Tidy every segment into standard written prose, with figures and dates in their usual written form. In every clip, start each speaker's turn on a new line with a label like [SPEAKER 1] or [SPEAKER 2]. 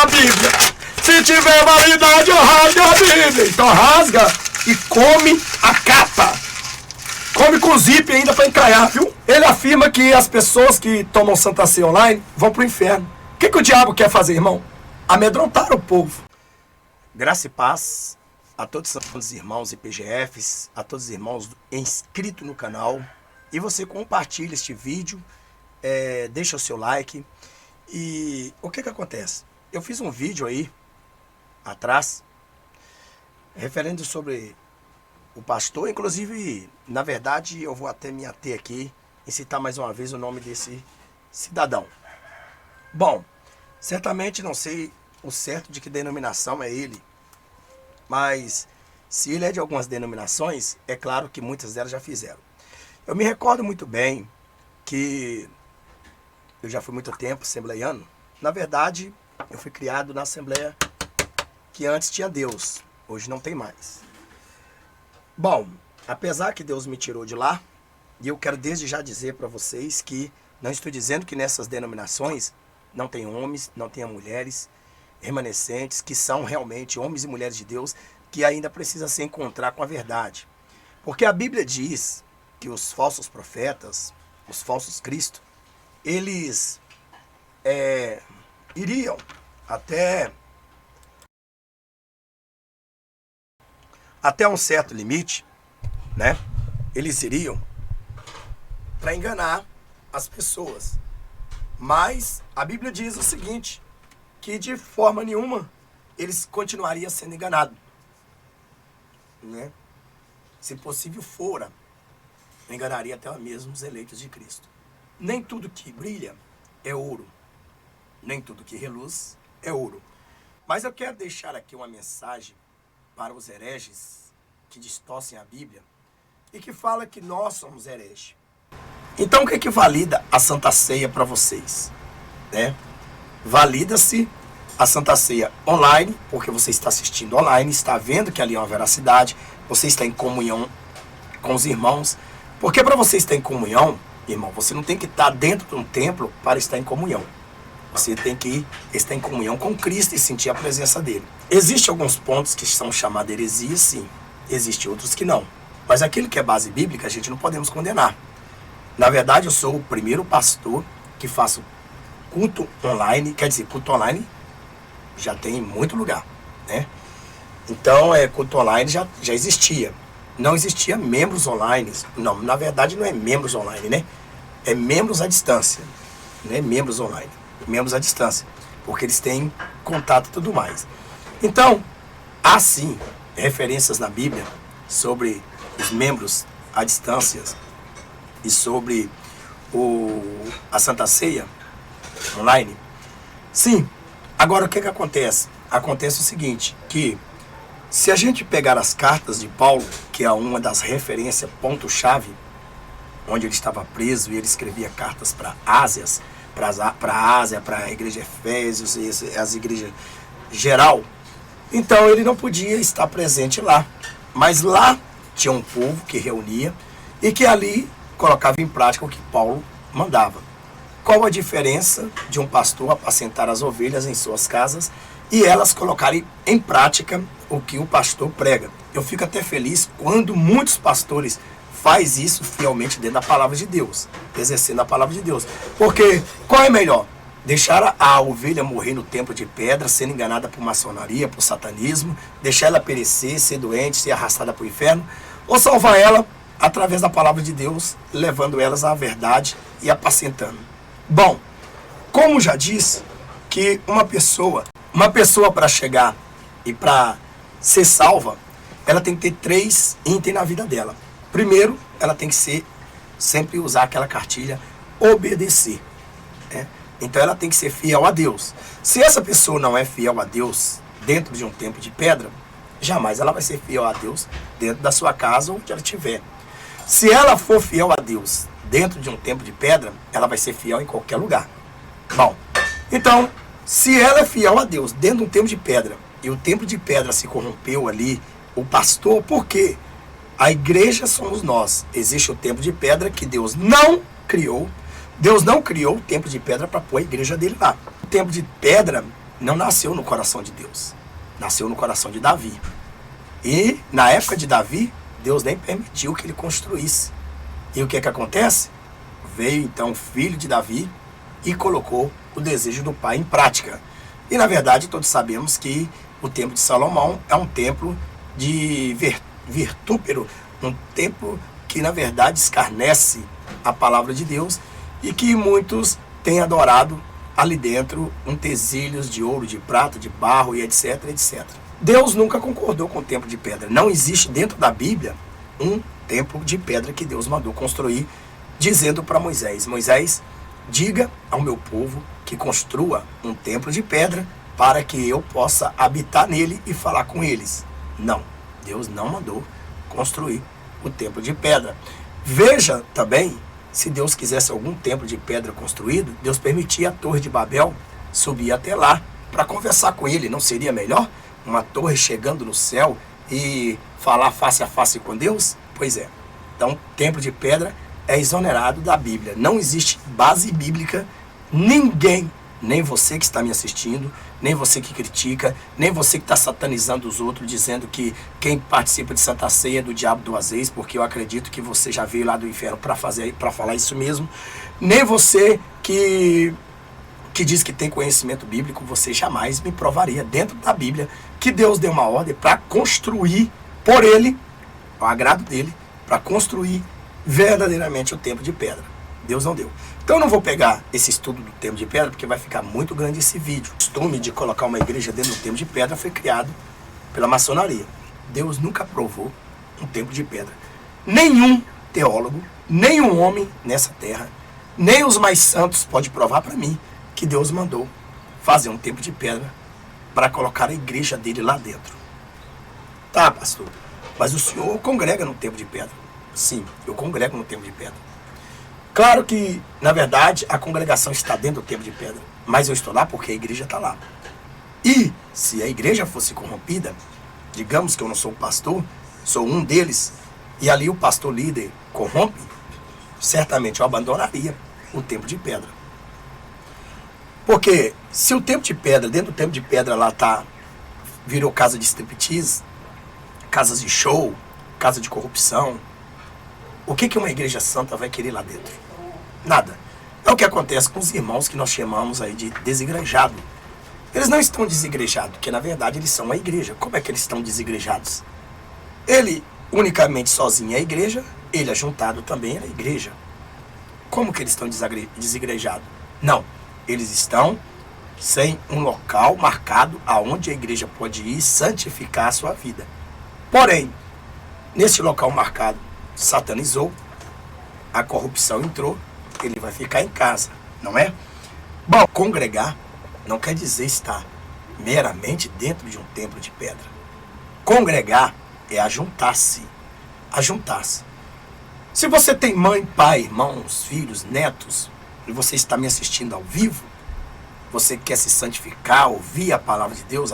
[SPEAKER 1] a Bíblia. Se tiver validade, eu rasgo a Bíblia. Então rasga e come a capa. Come com zip ainda para encalhar, viu? Ele afirma que as pessoas que tomam Santa Ceia online vão pro inferno. O que o diabo quer fazer, irmão? Amedrontar o povo. Graça e paz a todos os irmãos e PGFs, a todos os irmãos inscritos no canal. E você compartilha este vídeo, deixa o seu like. E o que acontece? Eu fiz um vídeo aí atrás, referente sobre o pastor. Inclusive, na verdade, eu vou até me ater aqui e citar mais uma vez o nome desse cidadão. Bom, certamente não sei o certo de que denominação é ele, mas se ele é de algumas denominações, é claro que muitas delas já fizeram. Eu me recordo muito bem que eu já fui muito tempo assembleiano. Na verdade, eu fui criado na Assembleia que antes tinha Deus, hoje não tem mais. Bom, apesar que Deus me tirou de lá, e eu quero desde já dizer para vocês que não estou dizendo que nessas denominações não tem homens, não tenha mulheres remanescentes, que são realmente homens e mulheres de Deus, que ainda precisam se encontrar com a verdade. Porque a Bíblia diz que os falsos profetas, os falsos cristos, eles iriam até um certo limite, né? Eles iriam para enganar as pessoas. Mas a Bíblia diz o seguinte, que de forma nenhuma eles continuariam sendo enganados, né? Se possível fora, enganaria até mesmo os eleitos de Cristo. Nem tudo que brilha é ouro, nem tudo que reluz é ouro. Mas eu quero deixar aqui uma mensagem para os hereges que distorcem a Bíblia e que fala que nós somos hereges. Então o que valida a Santa Ceia para vocês? Né? Valida-se a Santa Ceia online, porque você está assistindo online, está vendo que ali é uma veracidade, você está em comunhão com os irmãos. Porque para você estar em comunhão, irmão, você não tem que estar dentro de um templo para estar em comunhão. Você tem que estar em comunhão com Cristo e sentir a presença dele. Existem alguns pontos que são chamados de heresias, sim. Existem outros que não. Mas aquilo que é base bíblica, a gente não podemos condenar. Na verdade, eu sou o primeiro pastor que faço culto online. Quer dizer, culto online já tem em muito lugar, né? Então, culto online já existia. Não existia membros online. Não, na verdade não é membros online, né? É membros à distância. Não é membros online. Membros à distância. Porque eles têm contato e tudo mais. Então, há sim referências na Bíblia sobre os membros à distância e sobre a Santa Ceia online. Sim. Agora, o que acontece? Acontece o seguinte, que se a gente pegar as cartas de Paulo, que é uma das referências, ponto-chave, onde ele estava preso e ele escrevia cartas para Ásias, para a Ásia, para a igreja de Efésios, e as igrejas geral, então ele não podia estar presente lá. Mas lá tinha um povo que reunia e que ali colocava em prática o que Paulo mandava. Qual a diferença de um pastor apacentar as ovelhas em suas casas e elas colocarem em prática o que o pastor prega? Eu fico até feliz quando muitos pastores fazem isso fielmente dentro da palavra de Deus, exercendo a palavra de Deus. Porque qual é melhor? Deixar a ovelha morrer no templo de pedra, sendo enganada por maçonaria, por satanismo, deixar ela perecer, ser doente, ser arrastada para o inferno, ou salvar ela através da palavra de Deus, levando elas à verdade e apacentando? Bom, como já disse, que uma pessoa para chegar e para ser salva, ela tem que ter 3 itens na vida dela. Primeiro, ela tem que sempre usar aquela cartilha, obedecer, né? Então ela tem que ser fiel a Deus. Se essa pessoa não é fiel a Deus dentro de um templo de pedra, jamais ela vai ser fiel a Deus dentro da sua casa ou onde ela estiver. Se ela for fiel a Deus dentro de um templo de pedra, ela vai ser fiel em qualquer lugar. Bom, então, se ela é fiel a Deus dentro de um templo de pedra, e o templo de pedra se corrompeu ali, o pastor, por quê? A igreja somos nós. Existe o templo de pedra que Deus não criou. Deus não criou o templo de pedra para pôr a igreja dele lá. O templo de pedra não nasceu no coração de Deus. Nasceu no coração de Davi. E na época de Davi, Deus nem permitiu que ele construísse. E o que é que acontece? Veio então o filho de Davi e colocou o desejo do pai em prática. E na verdade todos sabemos que o templo de Salomão é um templo de virtúpero, um templo que na verdade escarnece a palavra de Deus e que muitos têm adorado ali dentro utensílios de ouro, de prata, de barro e etc, etc. Deus nunca concordou com o templo de pedra. Não existe dentro da Bíblia um templo de pedra que Deus mandou construir, dizendo para Moisés: Moisés, diga ao meu povo que construa um templo de pedra para que eu possa habitar nele e falar com eles. Não, Deus não mandou construir o templo de pedra. Veja também, se Deus quisesse algum templo de pedra construído, Deus permitia a Torre de Babel subir até lá para conversar com ele. Não seria melhor uma torre chegando no céu e falar face a face com Deus? Pois é. Então, templo de pedra é exonerado da Bíblia. Não existe base bíblica. Ninguém, nem você que está me assistindo, nem você que critica, nem você que está satanizando os outros, dizendo que quem participa de Santa Ceia é do diabo duas vezes, porque eu acredito que você já veio lá do inferno para falar isso mesmo. Nem você que diz que tem conhecimento bíblico, você jamais me provaria dentro da Bíblia que Deus deu uma ordem para construir por ele, ao agrado dele, para construir verdadeiramente o templo de pedra. Deus não deu. Então eu não vou pegar esse estudo do templo de pedra, porque vai ficar muito grande esse vídeo. O costume de colocar uma igreja dentro do templo de pedra foi criado pela maçonaria. Deus nunca aprovou um templo de pedra. Nenhum teólogo, nenhum homem nessa terra, nem os mais santos pode provar para mim que Deus mandou fazer um templo de pedra para colocar a igreja dele lá dentro. Tá, pastor, mas o senhor congrega no templo de pedra. Sim, eu congrego no templo de pedra. Claro que, na verdade, a congregação está dentro do templo de pedra, mas eu estou lá porque a igreja está lá. E se a igreja fosse corrompida, digamos que eu não sou o pastor, sou um deles, e ali o pastor líder corrompe, certamente eu abandonaria o templo de pedra. Porque se o templo de pedra, dentro do templo de pedra lá virou casa de striptease, casas de show, casa de corrupção, o que uma igreja santa vai querer lá dentro? Nada. É o que acontece com os irmãos que nós chamamos aí de desigrejado. Eles não estão desigrejados, porque na verdade eles são a igreja. Como é que eles estão desigrejados? Ele unicamente sozinho é a igreja, ele ajuntado também é a igreja. Como que eles estão desigrejados? Não. Eles estão sem um local marcado aonde a igreja pode ir santificar a sua vida. Porém, nesse local marcado, satanizou, a corrupção entrou, ele vai ficar em casa, não é? Bom, congregar não quer dizer estar meramente dentro de um templo de pedra. Congregar é ajuntar-se. Ajuntar-se. Se você tem mãe, pai, irmãos, filhos, netos, e você está me assistindo ao vivo, você quer se santificar, ouvir a palavra de Deus,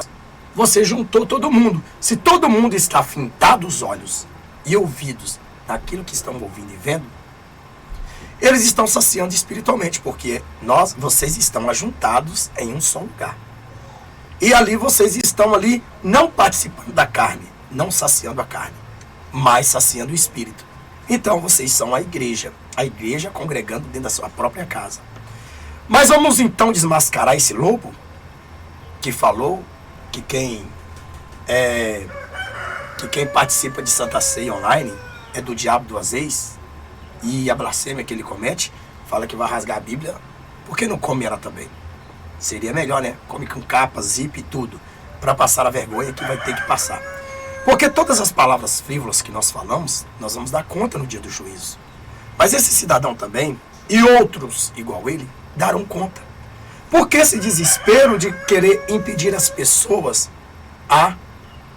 [SPEAKER 1] você juntou todo mundo. Se todo mundo está fintado os olhos e ouvidos naquilo que estão ouvindo e vendo, eles estão saciando espiritualmente, porque vocês estão ajuntados em um só lugar. E ali vocês estão ali não participando da carne, não saciando a carne, mas saciando o espírito. Então vocês são a igreja congregando dentro da sua própria casa. Mas vamos então desmascarar esse lobo que falou que quem participa de Santa Ceia online é do diabo duas vezes, e a blasfêmia que ele comete, fala que vai rasgar a Bíblia, por que não come ela também? Seria melhor, né? Come com capa, zip e tudo, para passar a vergonha que vai ter que passar. Porque todas as palavras frívolas que nós falamos, nós vamos dar conta no dia do juízo. Mas esse cidadão também, e outros igual ele, darão conta. Por que esse desespero de querer impedir as pessoas a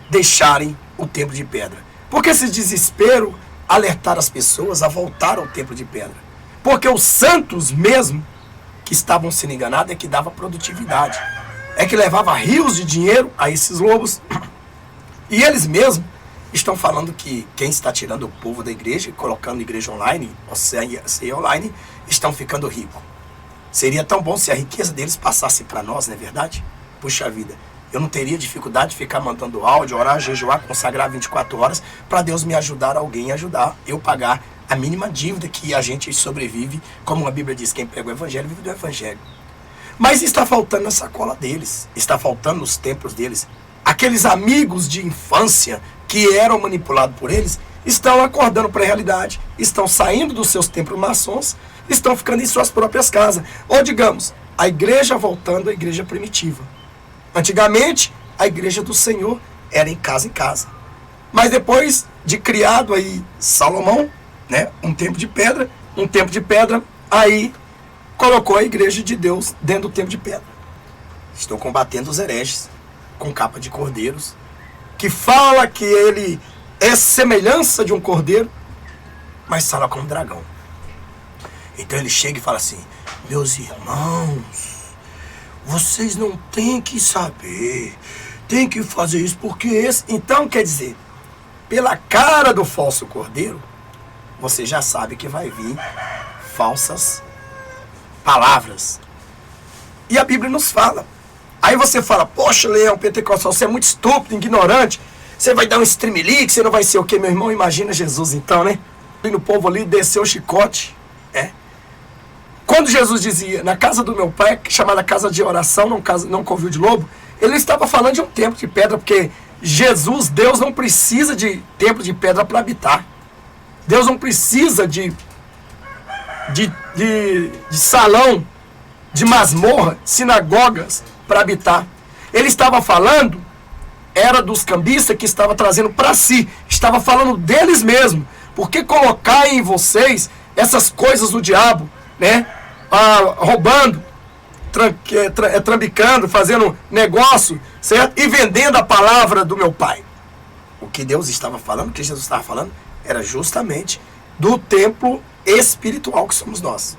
[SPEAKER 1] deixarem o templo de pedra? Por que esse desespero alertar as pessoas a voltar ao templo de pedra? Porque os santos mesmo que estavam sendo enganados é que dava produtividade, é que levava rios de dinheiro a esses lobos. E eles mesmos estão falando que quem está tirando o povo da igreja e colocando igreja online, ou ceia online, estão ficando ricos. Seria tão bom se a riqueza deles passasse para nós, não é verdade? puxa vida, eu não teria dificuldade de ficar mandando áudio, orar, jejuar, consagrar 24 horas para Deus me ajudar, alguém ajudar, eu pagar a mínima dívida que a gente sobrevive, como a Bíblia diz, quem prega o Evangelho vive do Evangelho. Mas está faltando na sacola deles, está faltando nos templos deles. Aqueles amigos de infância que eram manipulados por eles, estão acordando para a realidade, estão saindo dos seus templos maçons, estão ficando em suas próprias casas. Ou digamos, a igreja voltando à igreja primitiva. Antigamente, a igreja do Senhor era em casa. Mas depois de criado aí Salomão, né, um templo de pedra, aí colocou a igreja de Deus dentro do templo de pedra. Estou combatendo os hereges com capa de cordeiros, que fala que ele é semelhança de um cordeiro, mas fala como um dragão. Então ele chega e fala assim: meus irmãos, vocês não têm que saber, tem que fazer isso porque esse... Então, quer dizer, pela cara do falso cordeiro, você já sabe que vai vir falsas palavras. E a Bíblia nos fala. Aí você fala: poxa, Leão Pentecostal, você é muito estúpido, ignorante, você vai dar um streamlink, você não vai ser o quê, meu irmão? Imagina Jesus então, né? E no povo ali desceu o chicote, né? Quando Jesus dizia, na casa do meu pai, chamada casa de oração, não covil de lobo, ele estava falando de um templo de pedra, porque Jesus, Deus não precisa de templo de pedra para habitar. Deus não precisa de salão, de masmorra, sinagogas para habitar. Ele estava falando, era dos cambistas que estava trazendo para si, estava falando deles mesmos. Porque colocar em vocês essas coisas do diabo, né? Roubando, trambicando, fazendo negócio, certo? E vendendo a palavra do meu pai. O que Deus estava falando, o que Jesus estava falando, era justamente do templo espiritual que somos nós.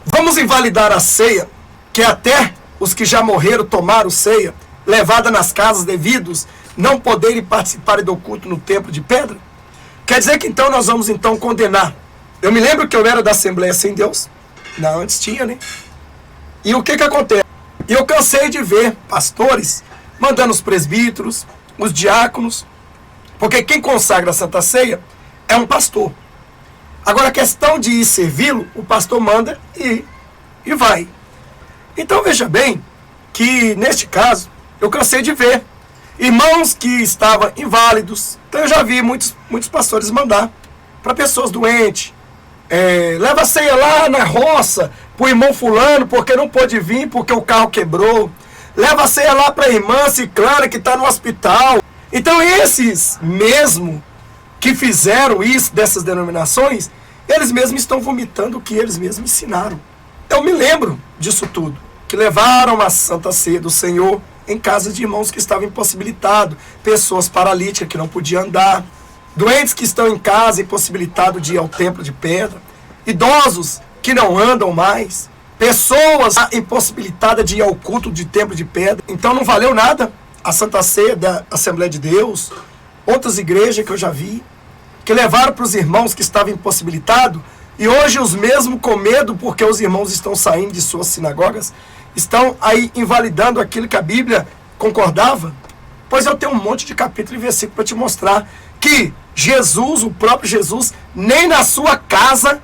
[SPEAKER 1] Vamos invalidar a ceia, que até os que já morreram tomaram ceia, levada nas casas devidos, não poderem participar do culto no templo de pedra? Quer dizer que então nós vamos então condenar. Eu me lembro que eu era da Assembleia Sem Deus. Não, antes tinha, né? E o que acontece? Eu cansei de ver pastores mandando os presbíteros, os diáconos, porque quem consagra a Santa Ceia é um pastor. Agora a questão de ir servi-lo, o pastor manda e vai. Então veja bem que neste caso eu cansei de ver irmãos que estavam inválidos. Então eu já vi muitos pastores mandar para pessoas doentes. Leva a ceia lá na roça para o irmão fulano porque não pôde vir porque o carro quebrou. Leva a ceia lá para a irmã ciclana que está no hospital. Então esses mesmo que fizeram isso dessas denominações, eles mesmos estão vomitando o que eles mesmos ensinaram. Eu me lembro disso tudo, que levaram a Santa Ceia do Senhor em casa de irmãos que estavam impossibilitados, pessoas paralíticas que não podiam andar, doentes que estão em casa impossibilitados de ir ao templo de pedra, idosos que não andam mais, pessoas impossibilitadas de ir ao culto de templo de pedra. Então não valeu nada a Santa Ceia da Assembleia de Deus, outras igrejas que eu já vi, que levaram para os irmãos que estavam impossibilitados, e hoje os mesmos com medo porque os irmãos estão saindo de suas sinagogas, estão aí invalidando aquilo que a Bíblia concordava. Pois eu tenho um monte de capítulo e versículo para te mostrar que Jesus, o próprio Jesus, nem na sua casa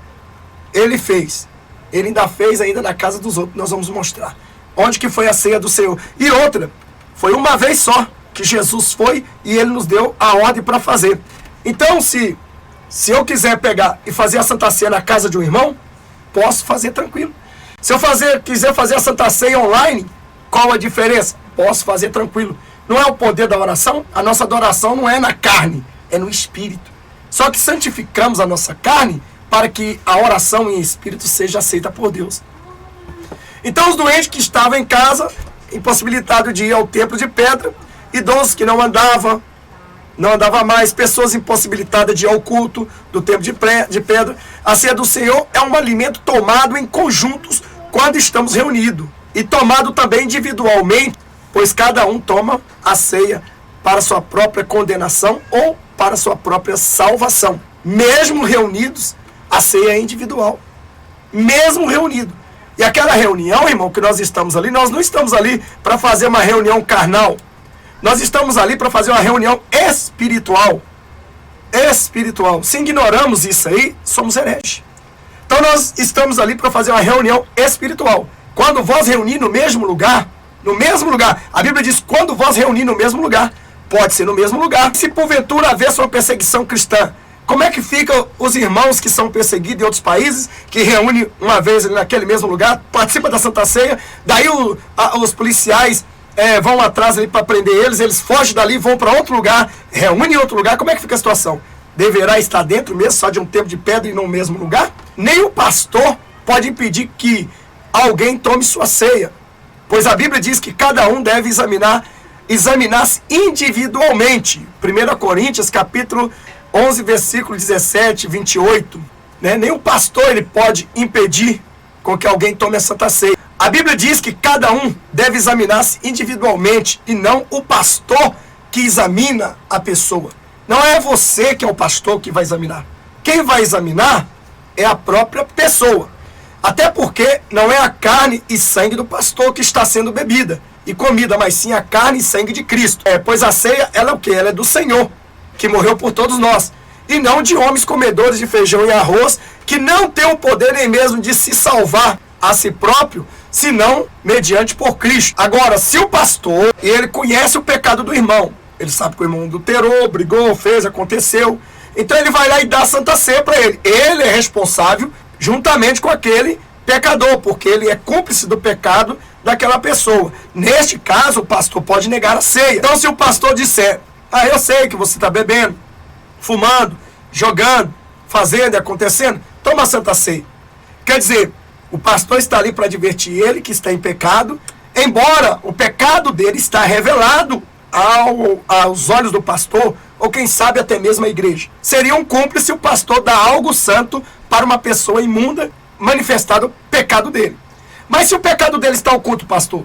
[SPEAKER 1] ele fez. Ele ainda fez ainda na casa dos outros. Nós vamos mostrar onde que foi a ceia do Senhor. E outra, foi uma vez só que Jesus foi e ele nos deu a ordem para fazer. Então se eu quiser pegar e fazer a Santa Ceia na casa de um irmão, posso fazer tranquilo. Se eu quiser fazer a Santa Ceia online, qual a diferença? Posso fazer tranquilo. Não é o poder da oração? A nossa adoração não é na carne, é no espírito. Só que santificamos a nossa carne para que a oração em espírito seja aceita por Deus. Então os doentes que estavam em casa, impossibilitados de ir ao templo de pedra, idosos que não andava mais, pessoas impossibilitadas de ir ao culto do templo de pedra. A ceia do Senhor é um alimento tomado em conjuntos quando estamos reunidos. E tomado também individualmente, pois cada um toma a ceia para sua própria condenação ou para sua própria salvação. Mesmo reunidos, a ceia é individual. Mesmo reunido. E aquela reunião, irmão, que nós estamos ali, nós não estamos ali para fazer uma reunião carnal. Nós estamos ali para fazer uma reunião espiritual. Espiritual. Se ignoramos isso aí, somos hereges. Então nós estamos ali para fazer uma reunião espiritual. Quando vós reunir no mesmo lugar, a Bíblia diz, quando vós reunir no mesmo lugar, pode ser no mesmo lugar. Se porventura haver uma perseguição cristã, como é que ficam os irmãos que são perseguidos em outros países, que reúnem uma vez naquele mesmo lugar, participa da Santa Ceia, daí os policiais vão atrás ali para prender eles fogem dali, vão para outro lugar, reúnem em outro lugar, como é que fica a situação? Deverá estar dentro mesmo, só de um templo de pedra e no mesmo lugar? Nem o pastor pode impedir que alguém tome sua ceia, pois a Bíblia diz que cada um deve examinar-se individualmente. 1 Coríntios, capítulo 11, versículo 17, 28. Né? Nem o pastor ele pode impedir com que alguém tome a Santa Ceia. A Bíblia diz que cada um deve examinar-se individualmente e não o pastor que examina a pessoa. Não é você que é o pastor que vai examinar. Quem vai examinar é a própria pessoa. Até porque não é a carne e sangue do pastor que está sendo bebida e comida, mas sim a carne e sangue de Cristo. Pois a ceia, ela é o quê? Ela é do Senhor, que morreu por todos nós. E não de homens comedores de feijão e arroz, que não tem o poder nem mesmo de se salvar a si próprio, senão mediante por Cristo. Agora, se o pastor, ele conhece o pecado do irmão, ele sabe que o irmão adulterou, brigou, fez, aconteceu, então ele vai lá e dá a Santa Ceia para ele. Ele é responsável juntamente com aquele pecador, porque ele é cúmplice do pecado daquela pessoa. Neste caso, o pastor pode negar a ceia. Então, se o pastor disser, eu sei que você está bebendo, fumando, jogando, fazendo e acontecendo, toma a Santa Ceia. Quer dizer, o pastor está ali para advertir ele que está em pecado, embora o pecado dele está revelado aos olhos do pastor, ou quem sabe até mesmo a igreja. Seria um cúmplice o pastor dar algo santo para uma pessoa imunda, manifestado o pecado dele. Mas se o pecado dele está oculto, pastor,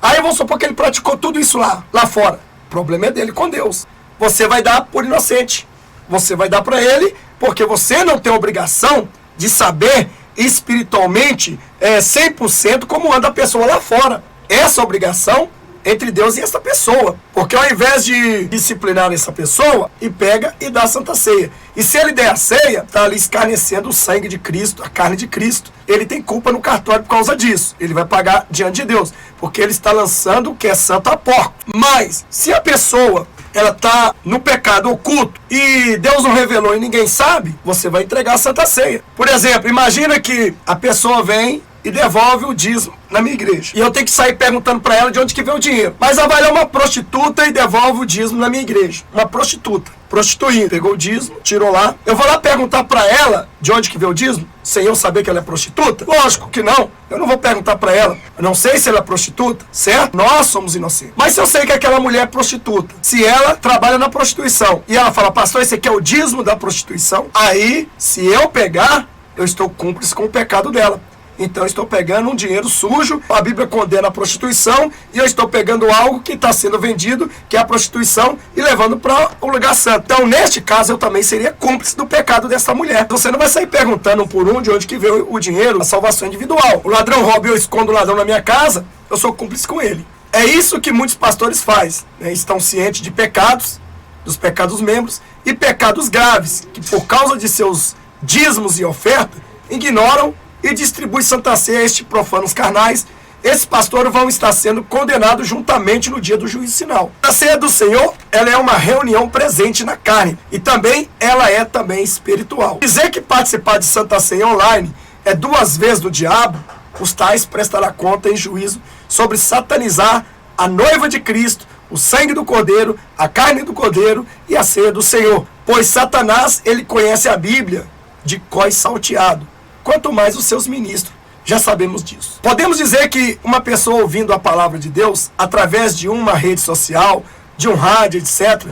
[SPEAKER 1] aí vamos supor que ele praticou tudo isso lá fora. O problema é dele com Deus. Você vai dar por inocente. Você vai dar para ele, porque você não tem obrigação de saber espiritualmente 100% como anda a pessoa lá fora. Essa obrigação entre Deus e essa pessoa. Porque ao invés de disciplinar essa pessoa, e pega e dá a Santa Ceia. E se ele der a ceia, está ali escarnecendo o sangue de Cristo, a carne de Cristo. Ele tem culpa no cartório por causa disso. Ele vai pagar diante de Deus, porque ele está lançando o que é santo a porco. Mas, se a pessoa ela está no pecado oculto e Deus não revelou e ninguém sabe, você vai entregar a Santa Ceia. Por exemplo, imagina que a pessoa vem e devolve o dízimo na minha igreja. E eu tenho que sair perguntando para ela de onde que veio o dinheiro. Mas ela vai lá uma prostituta e devolve o dízimo na minha igreja. Uma prostituta, prostituindo. Pegou o dízimo, tirou lá. Eu vou lá perguntar para ela de onde que veio o dízimo, sem eu saber que ela é prostituta? Lógico que não. Eu não vou perguntar para ela. Eu não sei se ela é prostituta, certo? Nós somos inocentes. Mas se eu sei que aquela mulher é prostituta, se ela trabalha na prostituição, e ela fala, pastor, esse aqui é o dízimo da prostituição, aí, se eu pegar, eu estou cúmplice com o pecado dela. Então eu estou pegando um dinheiro sujo, a Bíblia condena a prostituição, e eu estou pegando algo que está sendo vendido, que é a prostituição, e levando para o lugar santo. Então, neste caso, eu também seria cúmplice do pecado dessa mulher. Você não vai sair perguntando um por um de onde que veio o dinheiro, a salvação individual. O ladrão rouba e eu escondo o ladrão na minha casa, eu sou cúmplice com ele. É isso que muitos pastores fazem, né? Estão cientes de pecados, dos pecados membros, e pecados graves, que por causa de seus dízimos e ofertas, ignoram e distribui Santa Ceia a estes profanos carnais. Esses pastores vão estar sendo condenados juntamente no dia do juízo final. A ceia do Senhor, ela é uma reunião presente na carne, e também ela é também espiritual. Dizer que participar de Santa Ceia online é duas vezes do diabo, os tais prestará conta em juízo sobre satanizar a noiva de Cristo, o sangue do Cordeiro, a carne do Cordeiro e a ceia do Senhor. Pois Satanás, ele conhece a Bíblia de cós salteado, quanto mais os seus ministros. Já sabemos disso. Podemos dizer que uma pessoa ouvindo a palavra de Deus através de uma rede social, de um rádio, etc.,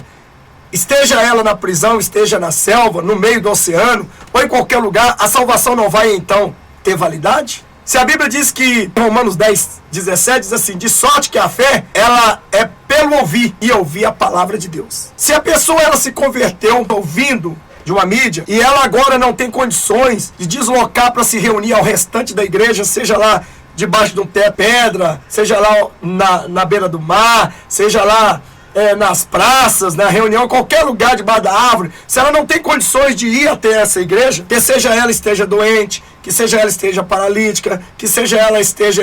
[SPEAKER 1] esteja ela na prisão, esteja na selva, no meio do oceano, ou em qualquer lugar, a salvação não vai então ter validade? Se a Bíblia diz que, em Romanos 10, 17, diz assim, de sorte que a fé, ela é pelo ouvir, e ouvir a palavra de Deus. Se a pessoa ela se converteu ouvindo de uma mídia, e ela agora não tem condições de deslocar para se reunir ao restante da igreja, seja lá debaixo de um teto, pedra, seja lá na beira do mar, seja lá nas praças, na reunião, qualquer lugar debaixo da árvore, se ela não tem condições de ir até essa igreja, que seja ela esteja doente, que seja ela esteja paralítica, que seja ela esteja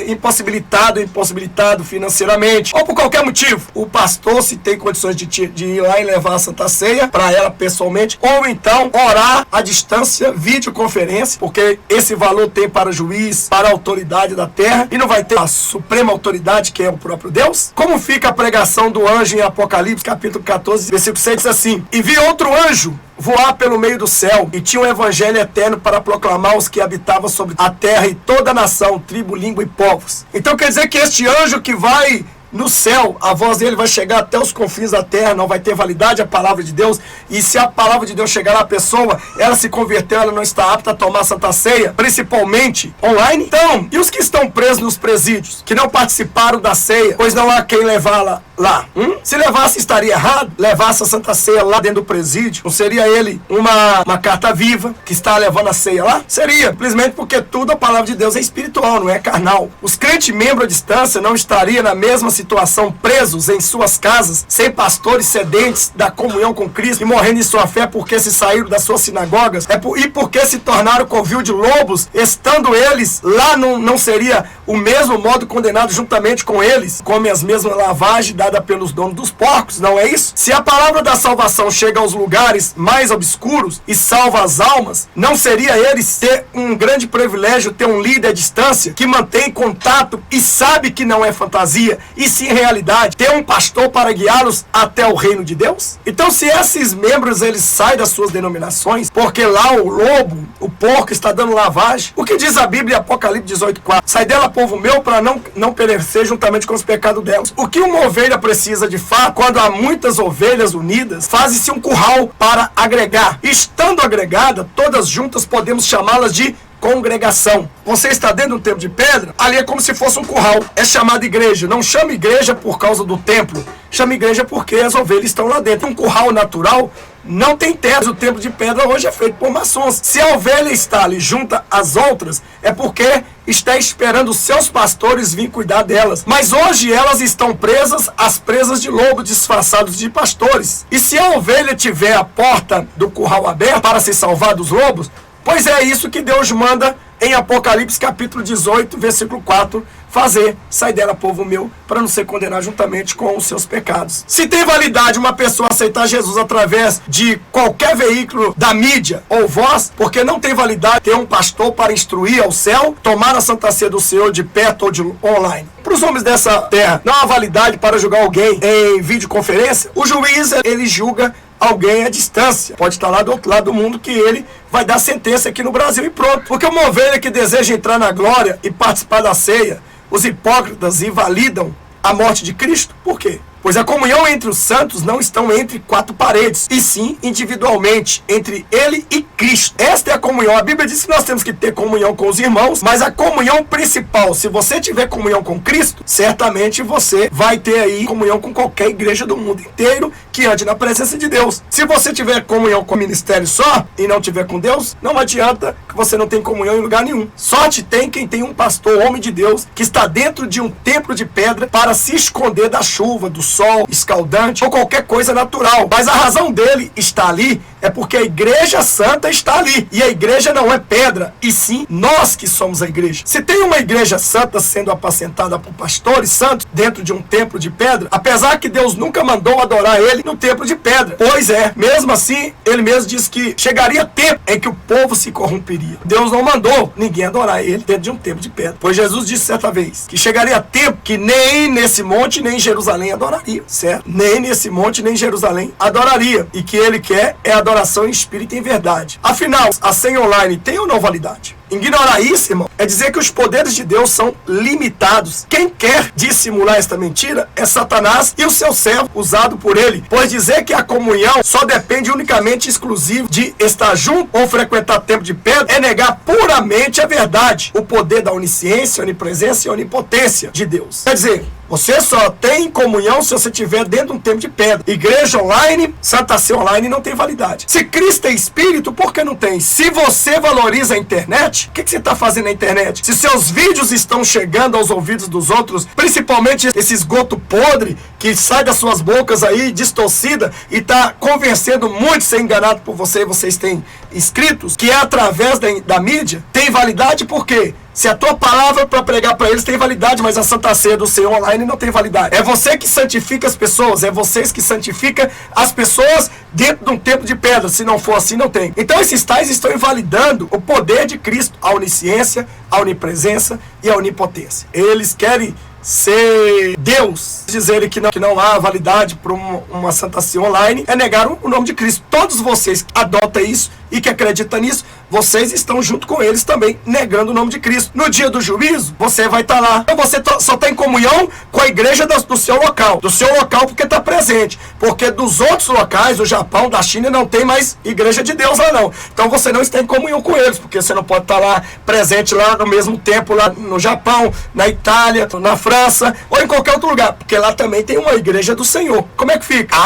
[SPEAKER 1] impossibilitado financeiramente, ou por qualquer motivo, o pastor, se tem condições de ir lá e levar a Santa Ceia para ela pessoalmente, ou então orar à distância, videoconferência, porque esse valor tem para o juiz, para a autoridade da terra, e não vai ter a suprema autoridade, que é o próprio Deus. Como fica a pregação do anjo em Apocalipse, capítulo 14, versículo 6, diz assim: e vi outro anjo voar pelo meio do céu, e tinha um evangelho eterno para proclamar aos que habitavam sobre a terra e toda a nação, tribo, língua e povos. Então quer dizer que este anjo que vai no céu, a voz dele vai chegar até os confins da terra, não vai ter validade a palavra de Deus, e se a palavra de Deus chegar na pessoa, ela se converteu, ela não está apta a tomar a Santa Ceia, principalmente online. Então, e os que estão presos nos presídios, que não participaram da ceia, pois não há quem levá-la lá? Se levasse, estaria errado? Levasse a Santa Ceia lá dentro do presídio, não seria ele uma carta viva que está levando a ceia lá? Seria, simplesmente porque tudo a palavra de Deus é espiritual, não é carnal. Os crentes membros à distância não estariam na mesma situação, presos em suas casas, sem pastores sedentes da comunhão com Cristo e morrendo em sua fé porque se saíram das suas sinagogas e porque se tornaram covil de lobos, estando eles lá, não seria o mesmo modo condenado juntamente com eles, comem as mesmas lavagens dadas pelos donos dos porcos, não é isso? Se a palavra da salvação chega aos lugares mais obscuros e salva as almas, não seria eles ter um grande privilégio, ter um líder à distância que mantém contato e sabe que não é fantasia, e sim realidade, ter um pastor para guiá-los até o reino de Deus? Então, se esses membros eles saem das suas denominações, porque lá o lobo, o porco está dando lavagem, o que diz a Bíblia em Apocalipse 18:4? Sai dela, povo meu, para não perecer juntamente com os pecados delas. O que uma ovelha precisa de fato, quando há muitas ovelhas unidas, faz-se um curral para agregar. Estando agregada, todas juntas podemos chamá-las de congregação. Você está dentro de um templo de pedra, ali é como se fosse um curral. É chamado igreja. Não chama igreja por causa do templo. Chama igreja porque as ovelhas estão lá dentro. Um curral natural não tem teto. O templo de pedra hoje é feito por maçons. Se a ovelha está ali junto às outras, é porque está esperando os seus pastores vir cuidar delas. Mas hoje elas estão presas às presas de lobo disfarçados de pastores. E se a ovelha tiver a porta do curral aberta para se salvar dos lobos, pois é isso que Deus manda em Apocalipse capítulo 18, versículo 4, fazer: sai dela, povo meu, para não ser condenado juntamente com os seus pecados. Se tem validade uma pessoa aceitar Jesus através de qualquer veículo da mídia ou voz, porque não tem validade ter um pastor para instruir ao céu, tomar a Santa Ceia do Senhor de perto ou de online. Para os homens dessa terra, não há validade para julgar alguém em videoconferência. O juiz, ele julga alguém à distância. Pode estar lá do outro lado do mundo, que ele vai dar sentença aqui no Brasil e pronto. Porque uma ovelha que deseja entrar na glória e participar da ceia, os hipócritas invalidam a morte de Cristo. Por quê? Pois a comunhão entre os santos não estão entre quatro paredes, e sim individualmente, entre ele e Cristo. Esta é a comunhão. A Bíblia diz que nós temos que ter comunhão com os irmãos, mas a comunhão principal, se você tiver comunhão com Cristo, certamente você vai ter aí comunhão com qualquer igreja do mundo inteiro que ande na presença de Deus. Se você tiver comunhão com o ministério só e não tiver com Deus, não adianta, que você não tem comunhão em lugar nenhum. Sorte tem quem tem um pastor, homem de Deus, que está dentro de um templo de pedra para se esconder da chuva, do sol escaldante ou qualquer coisa natural. Mas a razão dele estar ali é porque a igreja santa está ali. E a igreja não é pedra, e sim nós que somos a igreja. Se tem uma igreja santa sendo apacentada por pastores santos dentro de um templo de pedra, apesar que Deus nunca mandou adorar ele no templo de pedra. Pois é, mesmo assim, ele mesmo diz que chegaria tempo em que o povo se corromperia. Deus não mandou ninguém adorar ele dentro de um templo de pedra. Pois Jesus disse certa vez que chegaria tempo que nem nesse monte nem em Jerusalém adoraria, certo? Nem nesse monte nem em Jerusalém adoraria. E que ele quer é adoração em espírito e em verdade. Afinal, a ceia online tem ou não validade? Ignorar isso, irmão, é dizer que os poderes de Deus são limitados. Quem quer dissimular esta mentira é Satanás e o seu servo usado por ele. Pois dizer que a comunhão só depende unicamente e exclusivo de estar junto ou frequentar templo de pedra é negar puramente a verdade, o poder da onisciência, onipresença e onipotência de Deus. Quer dizer, você só tem comunhão se você estiver dentro de um templo de pedra. Igreja online, Santa Ceia online não tem validade. Se Cristo é espírito, por que não tem? Se você valoriza a internet, internet? O que você está fazendo na internet? Se seus vídeos estão chegando aos ouvidos dos outros, principalmente esse esgoto podre que sai das suas bocas aí, distorcida, e está convencendo muitos a ser enganado por você, e vocês têm inscritos, que é através da mídia, tem validade por quê? Se a tua palavra para pregar para eles tem validade, mas a Santa Ceia do Senhor online não tem validade. É você que santifica as pessoas, é vocês que santificam as pessoas dentro de um templo de pedra. Se não for assim, não tem. Então esses tais estão invalidando o poder de Cristo, a onisciência, a onipresença e a onipotência. Eles querem ser Deus, dizerem que não há validade para uma Santa Ceia online, é negar o nome de Cristo. Todos vocês que adotam isso e que acreditam nisso, vocês estão junto com eles também negando o nome de Cristo. No dia do juízo, você vai estar lá. Então você só está em comunhão com a igreja do seu local. Do seu local porque está presente. Porque dos outros locais, do Japão, da China, não tem mais igreja de Deus lá não. Então você não está em comunhão com eles, porque você não pode estar lá presente lá no mesmo tempo, lá no Japão, na Itália, na França, ou em qualquer outro lugar. Porque lá também tem uma igreja do Senhor. Como é que fica?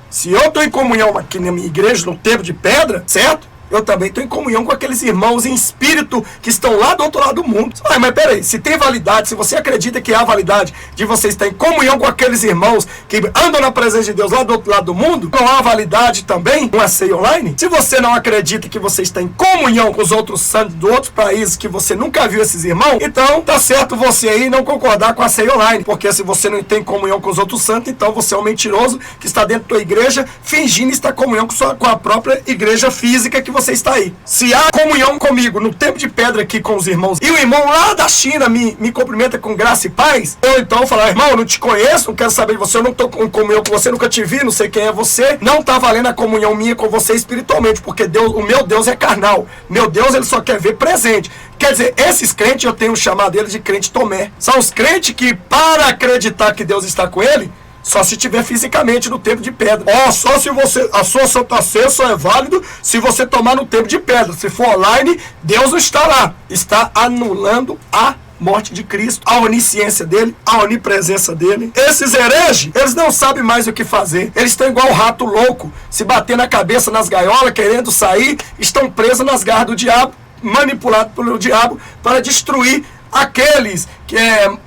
[SPEAKER 1] Se eu estou em comunhão aqui na minha igreja, no templo de pedra, certo? Eu também estou em comunhão com aqueles irmãos em espírito que estão lá do outro lado do mundo. Mas peraí, se tem validade, se você acredita que há validade de você estar em comunhão com aqueles irmãos que andam na presença de Deus lá do outro lado do mundo, não há validade também uma ceia online? Se você não acredita que você está em comunhão com os outros santos de outros países que você nunca viu esses irmãos, então tá certo você aí não concordar com a ceia online. Porque se você não tem comunhão com os outros santos, então você é um mentiroso que está dentro da tua igreja fingindo estar em comunhão com a própria igreja física que você está aí. Se há comunhão comigo no tempo de pedra aqui com os irmãos, e o irmão lá da China me cumprimenta com graça e paz, eu então falar, irmão, eu não te conheço, não quero saber de você, eu não estou em comunhão com você, nunca te vi, não sei quem é você, não está valendo a comunhão minha com você espiritualmente, porque o meu Deus é carnal, meu Deus ele só quer ver presente. Quer dizer, esses crentes, eu tenho chamado eles de crente Tomé, são os crentes que, para acreditar que Deus está com ele, só se estiver fisicamente no templo de pedra. Só se a sua Santa Ceia só é válido se você tomar no templo de pedra. Se for online, Deus não está lá. Está anulando a morte de Cristo, a onisciência dele, a onipresença dele. Esses hereges, eles não sabem mais o que fazer. Eles estão igual o rato louco, se batendo a cabeça nas gaiolas, querendo sair, estão presos nas garras do diabo, manipulados pelo diabo para destruir aqueles que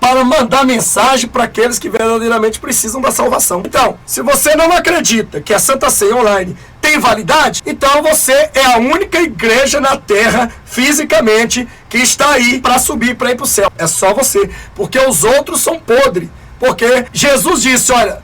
[SPEAKER 1] para mandar mensagem para aqueles que verdadeiramente precisam da salvação. Então, se você não acredita que a Santa Ceia online tem validade, então você é a única igreja na terra, fisicamente, que está aí para subir, para ir para o céu. É só você, porque os outros são podres. Porque Jesus disse, olha,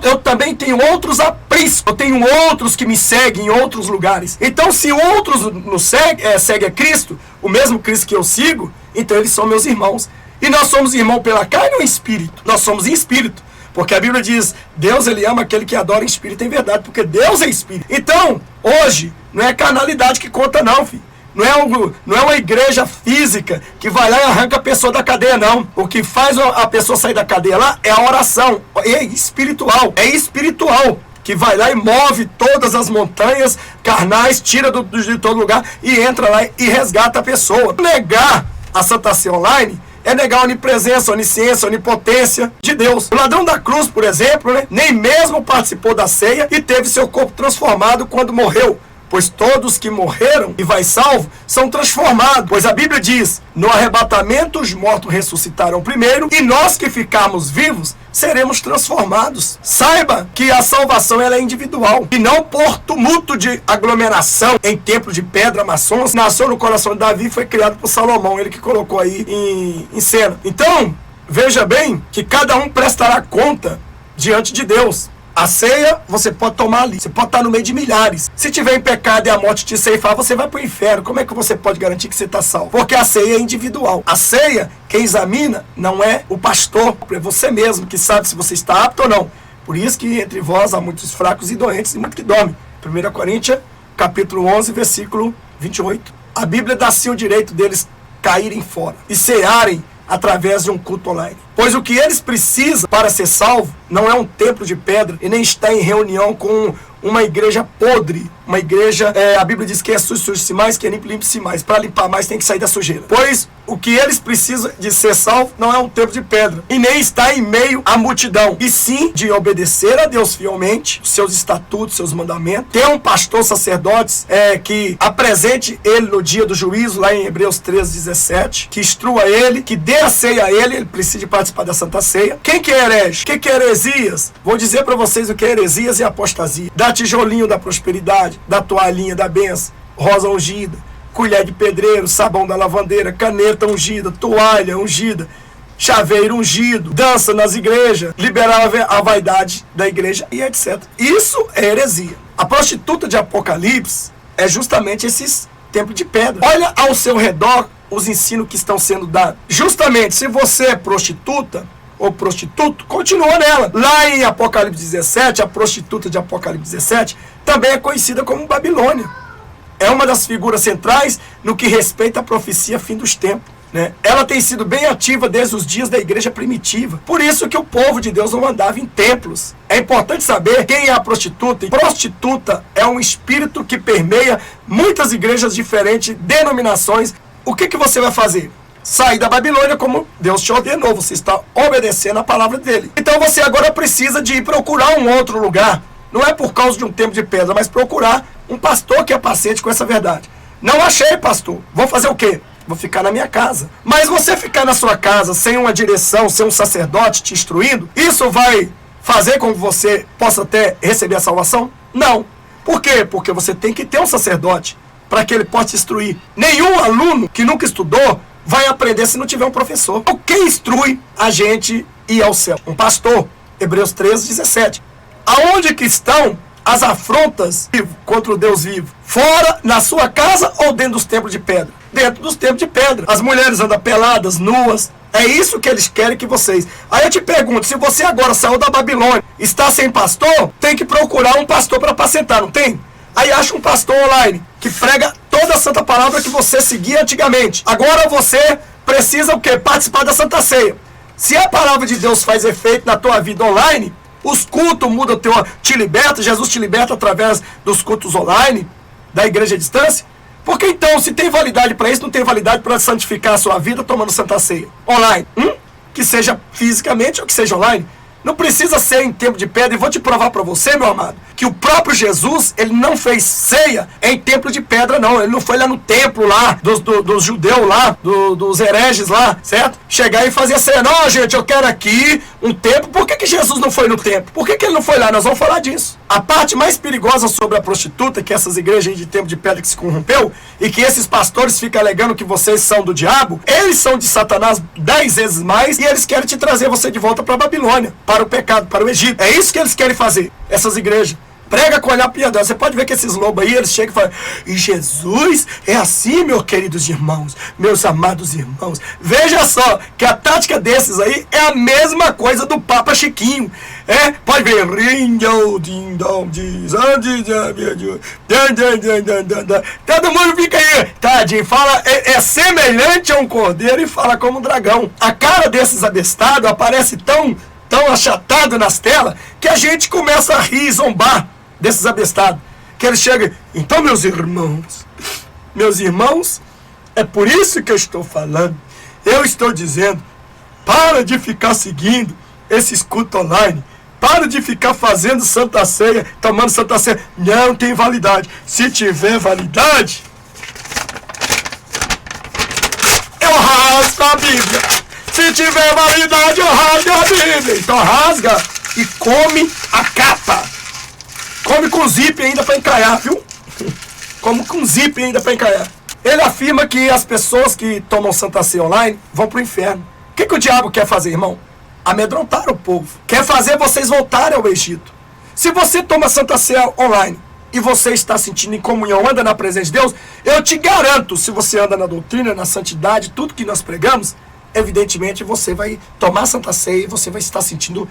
[SPEAKER 1] eu também tenho outros apriscos, eu tenho outros que me seguem em outros lugares. Então, se outros nos seguem a Cristo, o mesmo Cristo que eu sigo, então eles são meus irmãos. E nós somos irmãos pela carne ou em espírito? Nós somos em espírito. Porque a Bíblia diz, Deus ele ama aquele que adora em espírito e em verdade, porque Deus é espírito. Então, hoje, não é carnalidade que conta não, filho. Não é uma igreja física que vai lá e arranca a pessoa da cadeia, não. O que faz a pessoa sair da cadeia lá é a oração. É espiritual. É espiritual. Que vai lá e move todas as montanhas carnais, tira de todo lugar e entra lá e resgata a pessoa. Negar a Santa Ceia online é negar a onipresença, a onisciência, a onipotência de Deus. O ladrão da cruz, por exemplo, nem mesmo participou da ceia e teve seu corpo transformado quando morreu. Pois todos que morreram e vai salvo são transformados. Pois a Bíblia diz, no arrebatamento os mortos ressuscitarão primeiro e nós que ficarmos vivos seremos transformados. Saiba que a salvação ela é individual e não por tumulto de aglomeração em templo de pedra maçons. Nasceu no coração de Davi e foi criado por Salomão, ele que colocou aí em cena. Então, veja bem que cada um prestará conta diante de Deus. A ceia, você pode tomar ali. Você pode estar no meio de milhares. Se tiver em pecado e a morte te ceifar, você vai para o inferno. Como é que você pode garantir que você está salvo? Porque a ceia é individual. A ceia, quem examina, não é o pastor. É você mesmo que sabe se você está apto ou não. Por isso que entre vós há muitos fracos e doentes e muitos que dormem. 1 Coríntios, capítulo 11, versículo 28. A Bíblia dá sim o direito deles caírem fora e cearem através de um culto online. Pois o que eles precisam para ser salvo não é um templo de pedra e nem estar em reunião com uma igreja podre, uma igreja, a Bíblia diz que é sujo-se mais, que é limpe-se mais. Para limpar mais tem que sair da sujeira. Pois o que eles precisam de ser salvo não é um templo de pedra, e nem está em meio à multidão, e sim de obedecer a Deus fielmente, os seus estatutos, seus mandamentos, ter um pastor sacerdote que apresente ele no dia do juízo, lá em Hebreus 13:17, que instrua ele, que dê a ceia a ele precisa participar da Santa Ceia. Quem que é herege? O que é heresias? Vou dizer para vocês o que é heresias e apostasia. Dá tijolinho da prosperidade, da toalhinha da benção, rosa ungida, colher de pedreiro, sabão da lavandeira, caneta ungida, toalha ungida, chaveiro ungido, dança nas igrejas, liberar a vaidade da igreja e etc. Isso é heresia. A prostituta de Apocalipse é justamente esses templos de pedra. Olha ao seu redor os ensinos que estão sendo dados. Justamente, se você é prostituta ou prostituto, continua nela. Lá em Apocalipse 17, a prostituta de Apocalipse 17 também é conhecida como Babilônia. É uma das figuras centrais no que respeita à profecia fim dos tempos, né? Ela tem sido bem ativa desde os dias da igreja primitiva. Por isso que o povo de Deus não andava em templos. É importante saber quem é a prostituta. E prostituta é um espírito que permeia muitas igrejas diferentes, denominações. O que você vai fazer? Sair da Babilônia como Deus te ordenou. Você está obedecendo a palavra dele. Então você agora precisa de ir procurar um outro lugar. Não é por causa de um templo de pedra, mas procurar um pastor que é paciente com essa verdade. Não achei, pastor. Vou fazer o quê? Vou ficar na minha casa. Mas você ficar na sua casa sem uma direção, sem um sacerdote te instruindo, isso vai fazer com que você possa até receber a salvação? Não. Por quê? Porque você tem que ter um sacerdote para que ele possa te instruir. Nenhum aluno que nunca estudou vai aprender se não tiver um professor. Então, quem instrui a gente ir ao céu? Um pastor. Hebreus 13:17. Aonde que estão as afrontas contra o Deus vivo? Fora, na sua casa ou dentro dos templos de pedra? Dentro dos templos de pedra. As mulheres andam peladas, nuas. É isso que eles querem que vocês... Aí eu te pergunto, se você agora saiu da Babilônia, está sem pastor, tem que procurar um pastor para apacentar, não tem? Aí acha um pastor online que prega toda a santa palavra que você seguia antigamente. Agora você precisa o quê? Participar da Santa Ceia. Se a palavra de Deus faz efeito na tua vida online, os cultos mudam, te liberta, Jesus te liberta através dos cultos online, da igreja à distância. Porque então, se tem validade para isso, não tem validade para santificar a sua vida tomando Santa Ceia online? Que seja fisicamente ou que seja online. Não precisa ser em templo de pedra. E vou te provar para você, meu amado, que o próprio Jesus, ele não fez ceia em templo de pedra, não. Ele não foi lá no templo lá, dos judeus lá, dos hereges lá, certo? Chegar e fazer ceia. Não, gente, eu quero aqui um templo. Por que Jesus não foi no templo? Por que ele não foi lá? Nós vamos falar disso. A parte mais perigosa sobre a prostituta, que essas igrejas de templo de pedra que se corrompeu, e que esses pastores ficam alegando que vocês são do diabo, eles são de Satanás 10 vezes mais, e eles querem te trazer você de volta para a Babilônia, para o pecado, para o Egito. É isso que eles querem fazer, essas igrejas. Prega com olhar piedoso. Você pode ver que esses lobos aí, eles chegam e falam: e Jesus é assim, meus queridos irmãos, meus amados irmãos. Veja só, que a tática desses aí é a mesma coisa do Papa Chiquinho. Pode ver. Todo mundo fica aí, tadinho, fala, é semelhante a um cordeiro e fala como um dragão. A cara desses abestados aparece tão achatado nas telas, que a gente começa a rir e zombar desses abestados. Que eles chegam: então, meus irmãos, é por isso que eu estou falando. Eu estou dizendo, para de ficar seguindo esses cultos online. Para de ficar fazendo Santa Ceia, tomando Santa Ceia. Não tem validade. Se tiver validade, eu rasgo a Bíblia. Se tiver validade, eu rasgo a Bíblia. Então rasga e come a capa. Come com zip ainda para encalhar, viu? Come com zip ainda para encalhar. Ele afirma que as pessoas que tomam Santa Ceia online vão para o inferno. O que o diabo quer fazer, irmão? Amedrontar o povo. Quer fazer vocês voltarem ao Egito. Se você toma Santa Ceia online e você está sentindo em comunhão, anda na presença de Deus, eu te garanto, se você anda na doutrina, na santidade, tudo que nós pregamos, evidentemente você vai tomar Santa Ceia e você vai estar sentindo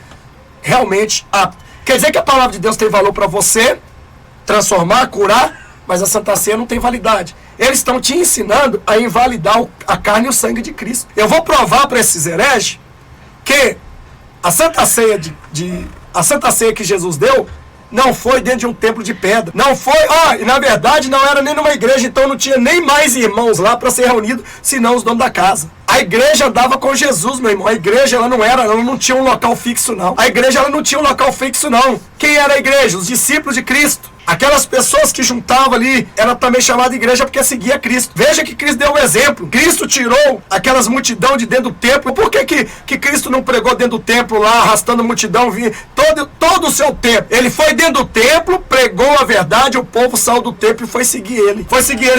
[SPEAKER 1] realmente apto. Quer dizer que a palavra de Deus tem valor para você transformar, curar, mas a Santa Ceia não tem validade. Eles estão te ensinando a invalidar a carne e o sangue de Cristo. Eu vou provar para esses hereges que a Santa Ceia a Santa Ceia que Jesus deu não foi dentro de um templo de pedra. Não foi, e na verdade não era nem numa igreja, então não tinha nem mais irmãos lá para ser reunido, senão os donos da casa. A igreja andava com Jesus, meu irmão. A igreja, ela não tinha um local fixo, não. A igreja, ela não tinha um local fixo, não. Quem era a igreja? Os discípulos de Cristo. Aquelas pessoas que juntavam ali, era também chamada igreja porque seguia Cristo. Veja que Cristo deu um exemplo. Cristo tirou aquelas multidão de dentro do templo. Por que Cristo não pregou dentro do templo lá, arrastando multidão, todo o seu tempo? Ele foi dentro do templo, pregou a verdade, o povo saiu do templo e foi seguir ele.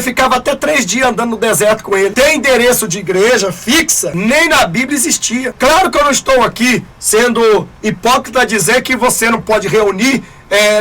[SPEAKER 1] Ficava até 3 dias andando no deserto com ele. Tem endereço de igreja fixa? Nem na Bíblia existia. Claro que eu não estou aqui sendo hipócrita a dizer que você não pode reunir.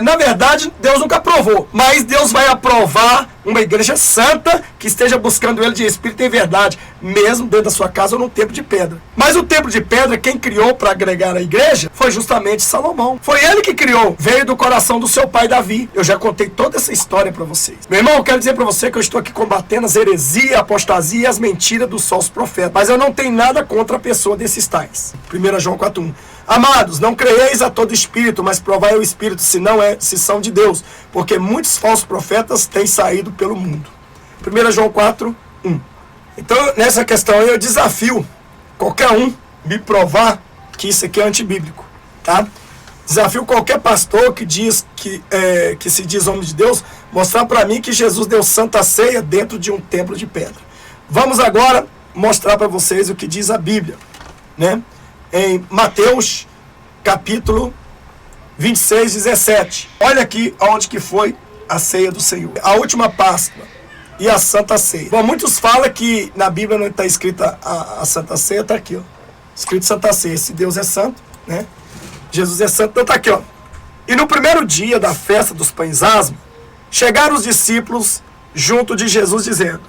[SPEAKER 1] Na verdade, Deus nunca aprovou, mas Deus vai aprovar uma igreja santa que esteja buscando Ele de espírito e verdade, mesmo dentro da sua casa ou num templo de pedra. Mas o templo de pedra, quem criou para agregar a igreja foi justamente Salomão. Foi ele que criou, veio do coração do seu pai Davi. Eu já contei toda essa história para vocês. Meu irmão, eu quero dizer para você que eu estou aqui combatendo as heresias, a apostasia e as mentiras dos falsos profetas, mas eu não tenho nada contra a pessoa desses tais. 1 João 4:1. Amados, não creieis a todo espírito, mas provai o espírito se são de Deus, porque muitos falsos profetas têm saído pelo mundo. 1 João 4:1. Então, nessa questão aí, eu desafio qualquer um me provar que isso aqui é antibíblico, tá? Desafio qualquer pastor que diz que se diz homem de Deus, mostrar para mim que Jesus deu santa ceia dentro de um templo de pedra. Vamos agora mostrar para vocês o que diz a Bíblia, né? Em Mateus, capítulo 26, 17. Olha aqui onde que foi a ceia do Senhor. A última Páscoa e a Santa Ceia. Bom, muitos falam que na Bíblia não está escrita a Santa Ceia, está aqui, ó. Escrito Santa Ceia. Se Deus é santo, né? Jesus é santo, então está aqui, ó. E no primeiro dia da festa dos pães asmos, chegaram os discípulos junto de Jesus, dizendo: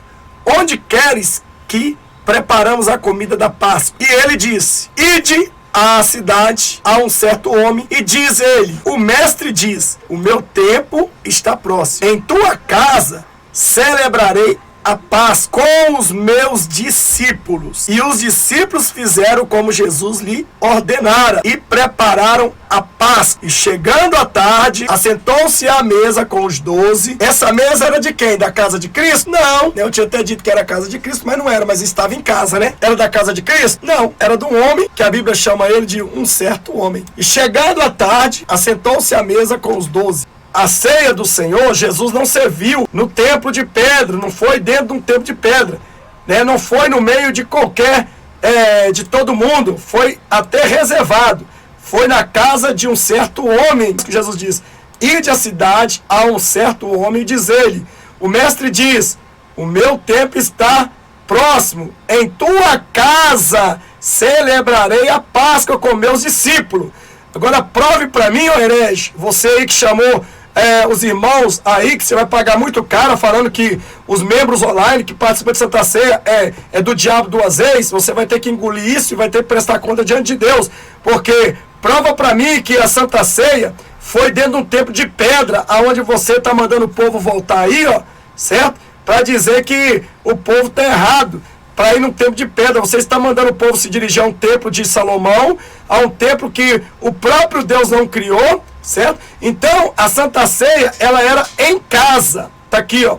[SPEAKER 1] onde queres que preparamos a comida da Páscoa? E ele disse: ide à cidade a um certo homem, e diz ele: o mestre diz, o meu tempo está próximo. Em tua casa celebrarei a Páscoa com os meus discípulos. E os discípulos fizeram como Jesus lhe ordenara e prepararam a Páscoa. E chegando à tarde, assentou-se à mesa com os 12. Essa mesa era de quem? Da casa de Cristo? Não. Eu tinha até dito que era a casa de Cristo, mas não era, mas estava em casa, né? Era da casa de Cristo? Não. Era de um homem, que a Bíblia chama ele de um certo homem. E chegando à tarde, assentou-se à mesa com os 12. A ceia do Senhor, Jesus não serviu no templo de pedra, não foi dentro de um templo de pedra, né? Não foi no meio de qualquer, de todo mundo, foi até reservado. Foi na casa de um certo homem, que Jesus diz: ide à cidade a um certo homem e diz ele: o mestre diz, o meu tempo está próximo, em tua casa celebrarei a Páscoa com meus discípulos. Agora prove para mim, ó herege, você aí que chamou os irmãos aí, que você vai pagar muito caro, falando que os membros online que participam de Santa Ceia é do diabo 2 vezes, você vai ter que engolir isso e vai ter que prestar conta diante de Deus, porque prova para mim que a Santa Ceia foi dentro de um templo de pedra, aonde você está mandando o povo voltar aí, ó, certo? Para dizer que o povo está errado, para ir num templo de pedra. Você está mandando o povo se dirigir a um templo de Salomão, a um templo que o próprio Deus não criou, certo? Então, a Santa Ceia, ela era em casa. Tá aqui, ó.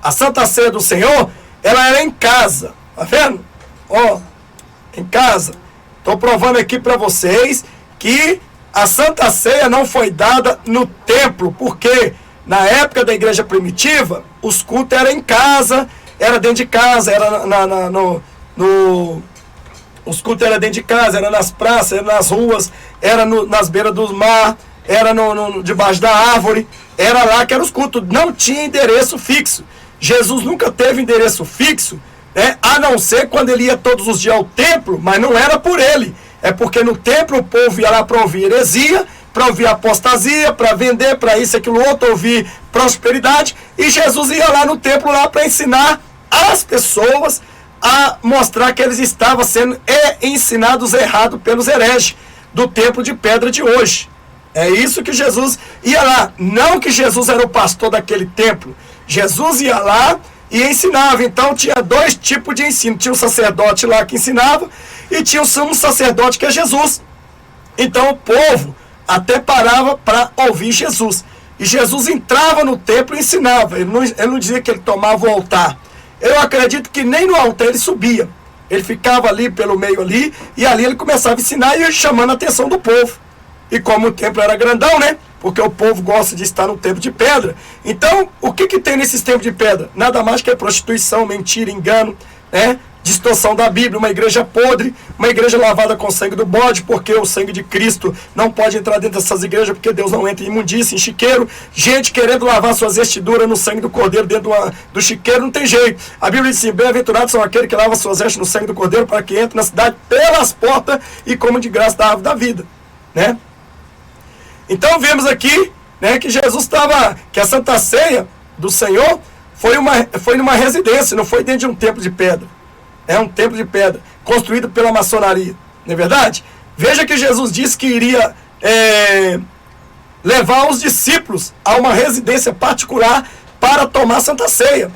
[SPEAKER 1] A Santa Ceia do Senhor, ela era em casa. Tá vendo? Ó, em casa. Estou provando aqui para vocês que a Santa Ceia não foi dada no templo, porque na época da igreja primitiva, os cultos eram em casa, era dentro de casa, era os cultos eram dentro de casa, era nas praças, era nas ruas, era nas beiras do mar, era debaixo da árvore, era lá que eram os cultos, não tinha endereço fixo. Jesus nunca teve endereço fixo, né, a não ser quando ele ia todos os dias ao templo, mas não era por ele, é porque no templo o povo ia lá para ouvir heresia, para ouvir apostasia, para vender, para isso, aquilo outro, ouvir prosperidade, e Jesus ia lá no templo lá para ensinar as pessoas a mostrar que eles estavam sendo ensinados errado pelos hereges do templo de pedra de hoje. É isso que Jesus ia lá. Não que Jesus era o pastor daquele templo. Jesus ia lá e ensinava. Então tinha 2 tipos de ensino. Tinha o sacerdote lá que ensinava e tinha o sumo sacerdote, que é Jesus. Então o povo até parava para ouvir Jesus. E Jesus entrava no templo e ensinava. Ele não dizia que ele tomava o altar. Eu acredito que nem no altar ele subia. Ele ficava ali pelo meio ali, e ali ele começava a ensinar e chamando a atenção do povo. E como o templo era grandão, né? Porque o povo gosta de estar no templo de pedra. Então, o que tem nesses templos de pedra? Nada mais que prostituição, mentira, engano, né? Distorção da Bíblia, uma igreja podre, uma igreja lavada com sangue do bode, porque o sangue de Cristo não pode entrar dentro dessas igrejas, porque Deus não entra em imundícia, em chiqueiro. Gente querendo lavar suas vestiduras no sangue do cordeiro dentro do chiqueiro, não tem jeito. A Bíblia diz assim: bem-aventurados são aqueles que lavam suas vestes no sangue do cordeiro, para que entre na cidade pelas portas e comam de graça da árvore da vida, né? Então vemos aqui, né, que Jesus estava, que a Santa Ceia do Senhor foi numa residência, não foi dentro de um templo de pedra. É um templo de pedra, construído pela maçonaria, não é verdade? Veja que Jesus disse que iria levar os discípulos a uma residência particular para tomar Santa Ceia.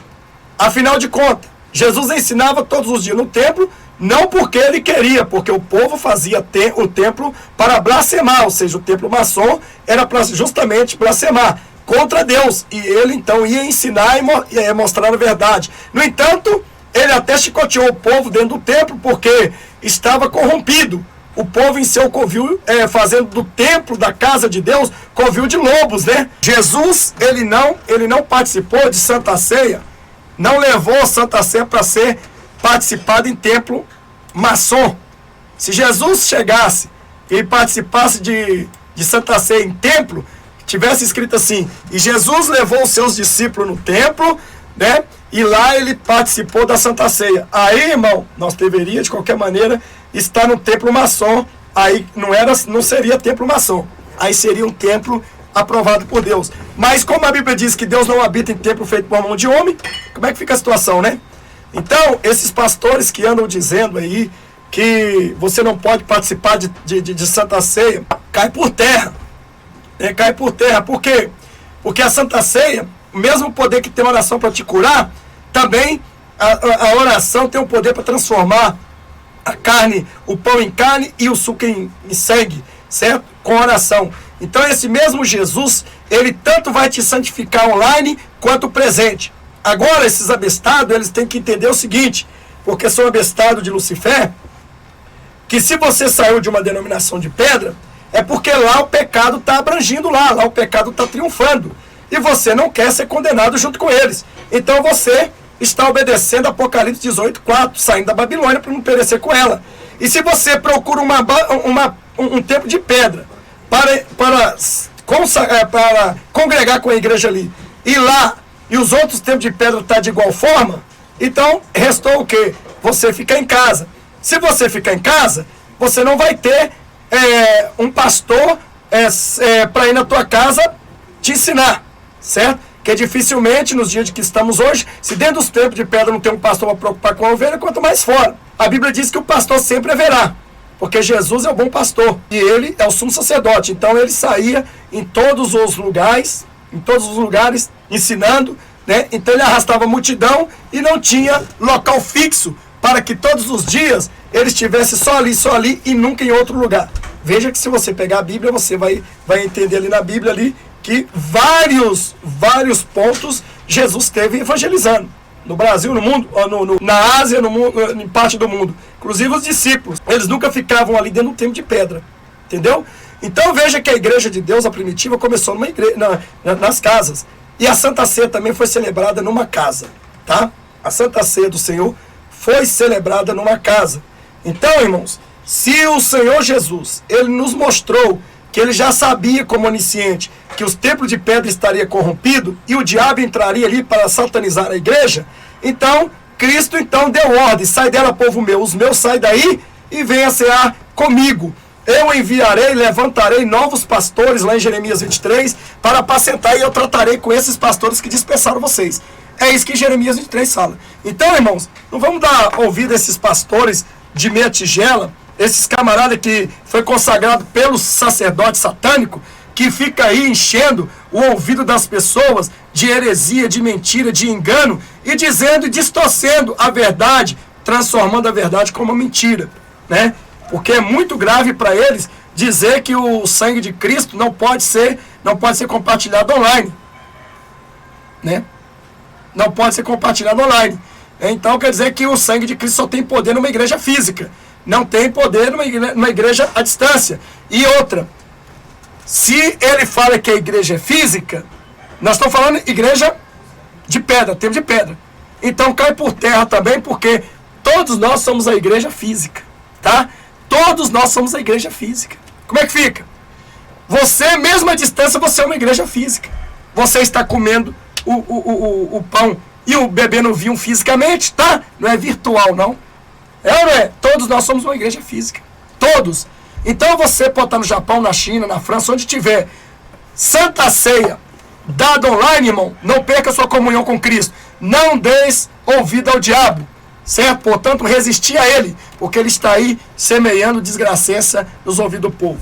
[SPEAKER 1] Afinal de contas, Jesus ensinava todos os dias no templo, não porque ele queria, porque o povo fazia o templo para blasfemar, ou seja, o templo maçom era para justamente blasfemar contra Deus, e ele então ia ensinar e mostrar a verdade. No entanto, ele até chicoteou o povo dentro do templo, porque estava corrompido. O povo em seu covil, fazendo do templo, da casa de Deus, covil de lobos, né? Jesus, ele não participou de Santa Ceia, não levou a Santa Ceia para ser participado em templo maçom. Se Jesus chegasse e participasse de Santa Ceia em templo, tivesse escrito assim: e Jesus levou os seus discípulos no templo, né? E lá ele participou da Santa Ceia. Aí, irmão, nós deveríamos, de qualquer maneira, estar no templo maçom. Aí não seria templo maçom. Aí seria um templo aprovado por Deus. Mas como a Bíblia diz que Deus não habita em templo feito por mão de homem, como é que fica a situação, né? Então, esses pastores que andam dizendo aí que você não pode participar de Santa Ceia, cai por terra. Cai por terra. Por quê? Porque a Santa Ceia, o mesmo poder que tem a oração para te curar, também a oração tem o poder para transformar a carne, o pão em carne e o suco em sangue, certo? Com oração. Então esse mesmo Jesus, ele tanto vai te santificar online quanto presente. Agora esses abestados, eles têm que entender o seguinte, porque são abestados de Lucifer, que se você saiu de uma denominação de pedra, é porque lá o pecado está abrangindo lá o pecado está triunfando. E você não quer ser condenado junto com eles. Então você está obedecendo Apocalipse 18:4, saindo da Babilônia para não perecer com ela. E se você procura um templo de pedra para congregar com a igreja ali, e lá, e os outros templos de pedra estão de igual forma, então restou o quê? Você ficar em casa. Se você ficar em casa, você não vai ter um pastor para ir na tua casa te ensinar. Certo? Que dificilmente, nos dias de que estamos hoje, se dentro dos templos de pedra não tem um pastor para preocupar com a ovelha, quanto mais fora. A Bíblia diz que o pastor sempre haverá, porque Jesus é o bom pastor, e ele é o sumo sacerdote. Então ele saía em todos os lugares, ensinando, né? Então ele arrastava a multidão e não tinha local fixo, para que todos os dias ele estivesse só ali e nunca em outro lugar. Veja que se você pegar a Bíblia, você vai entender ali na Bíblia ali, que vários pontos Jesus esteve evangelizando. No Brasil, no mundo, na Ásia, no mundo, em parte do mundo. Inclusive os discípulos, eles nunca ficavam ali dentro do templo de pedra. Entendeu? Então veja que a igreja de Deus, a primitiva, começou numa igreja, nas casas. E a Santa Ceia também foi celebrada numa casa. Tá? A Santa Ceia do Senhor foi celebrada numa casa. Então, irmãos, se o Senhor Jesus, ele nos mostrou que ele já sabia, como onisciente, que os templos de pedra estariam corrompidos e o diabo entraria ali para satanizar a igreja, então Cristo deu ordem: sai dela, povo meu, os meus saem daí e venha cear comigo. Eu enviarei, levantarei novos pastores, lá em Jeremias 23, para apacentar, e eu tratarei com esses pastores que dispersaram vocês. É isso que Jeremias 23 fala. Então, irmãos, não vamos dar ouvido a esses pastores de meia tigela, esses camaradas que foi consagrado pelo sacerdote satânico, que fica aí enchendo o ouvido das pessoas de heresia, de mentira, de engano, e dizendo e distorcendo a verdade, transformando a verdade como mentira, né? Porque é muito grave para eles dizer que o sangue de Cristo não pode ser compartilhado online, né? Não pode ser compartilhado online. Então quer dizer que o sangue de Cristo só tem poder numa igreja física, não tem poder numa igreja à distância. E outra, se ele fala que a igreja é física, nós estamos falando igreja de pedra, templo de pedra. Então cai por terra também, porque todos nós somos a igreja física, tá? Todos nós somos a igreja física. Como é que fica? Você, mesmo à distância, você é uma igreja física. Você está comendo o pão e o bebendo vinho fisicamente, tá? Não é virtual, não. É ou não é? Todos nós somos uma igreja física. Todos. Então você pode estar no Japão, na China, na França, onde tiver. Santa Ceia dada online, irmão, não perca sua comunhão com Cristo. Não deis ouvido ao diabo, certo? Portanto, resistir a ele, porque ele está aí semeando desgraceça nos ouvidos do povo.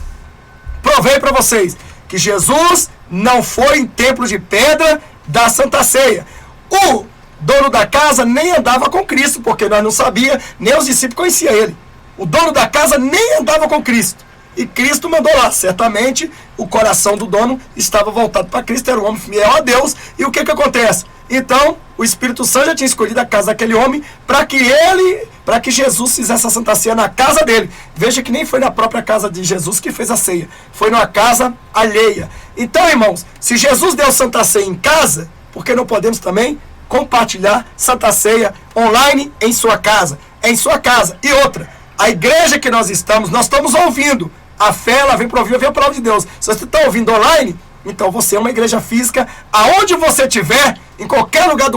[SPEAKER 1] Provei para vocês que Jesus não foi em templo de pedra da Santa Ceia. O dono da casa nem andava com Cristo, porque nós não sabíamos, nem os discípulos conheciam ele. O dono da casa nem andava com Cristo. E Cristo mandou lá. Certamente o coração do dono estava voltado para Cristo, era um homem fiel a Deus. E o que acontece? Então, o Espírito Santo já tinha escolhido a casa daquele homem para que Jesus fizesse a Santa Ceia na casa dele. Veja que nem foi na própria casa de Jesus que fez a ceia. Foi numa casa alheia. Então, irmãos, se Jesus deu Santa Ceia em casa, por que não podemos também compartilhar Santa Ceia online em sua casa? É em sua casa. E outra, a igreja que nós estamos ouvindo. A fé, ela vem para ouvir a palavra de Deus. Se você está ouvindo online, então você é uma igreja física. Aonde você estiver, em qualquer lugar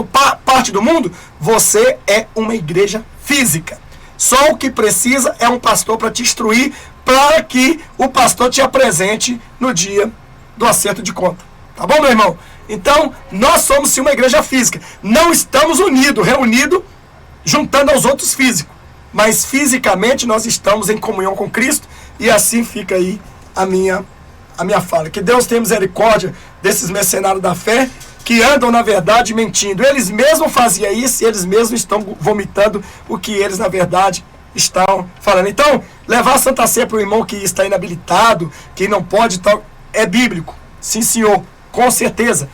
[SPEAKER 1] parte do mundo, você é uma igreja física. Só o que precisa é um pastor para te instruir, para que o pastor te apresente no dia do acerto de conta. Tá bom, meu irmão? Então, nós somos sim uma igreja física. Não estamos reunidos, juntando aos outros físicos. Mas fisicamente nós estamos em comunhão com Cristo. E assim fica aí a minha fala. Que Deus tenha misericórdia desses mercenários da fé que andam, na verdade, mentindo. Eles mesmos faziam isso e eles mesmos estão vomitando o que eles, na verdade, estão falando. Então, levar a Santa Ceia para o irmão que está inabilitado, que não pode, é bíblico. Sim, senhor, com certeza.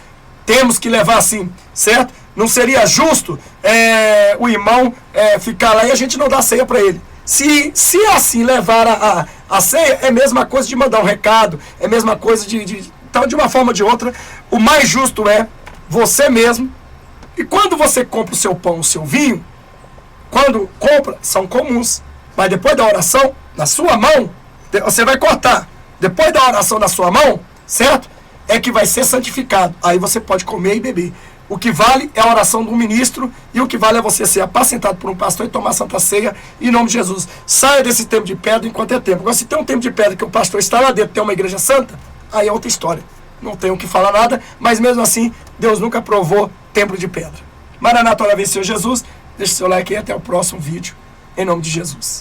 [SPEAKER 1] Temos que levar assim, certo? Não seria justo o irmão ficar lá e a gente não dar ceia para ele. Se assim levar a ceia, é a mesma coisa de mandar um recado, é a mesma coisa então, de uma forma ou de outra, o mais justo é você mesmo. E quando você compra o seu pão, o seu vinho, quando compra, são comuns. Mas depois da oração, na sua mão, você vai cortar. Depois da oração na sua mão, certo? É que vai ser santificado. Aí você pode comer e beber. O que vale é a oração do ministro e o que vale é você ser apacentado por um pastor e tomar Santa Ceia em nome de Jesus. Saia desse tempo de pedra enquanto é tempo. Agora, se tem um tempo de pedra que o pastor está lá dentro, tem uma igreja santa, aí é outra história. Não tenho o que falar nada, mas mesmo assim, Deus nunca provou templo de pedra. Maranata, ora vem, Senhor Jesus. Deixe seu like aí, até o próximo vídeo. Em nome de Jesus.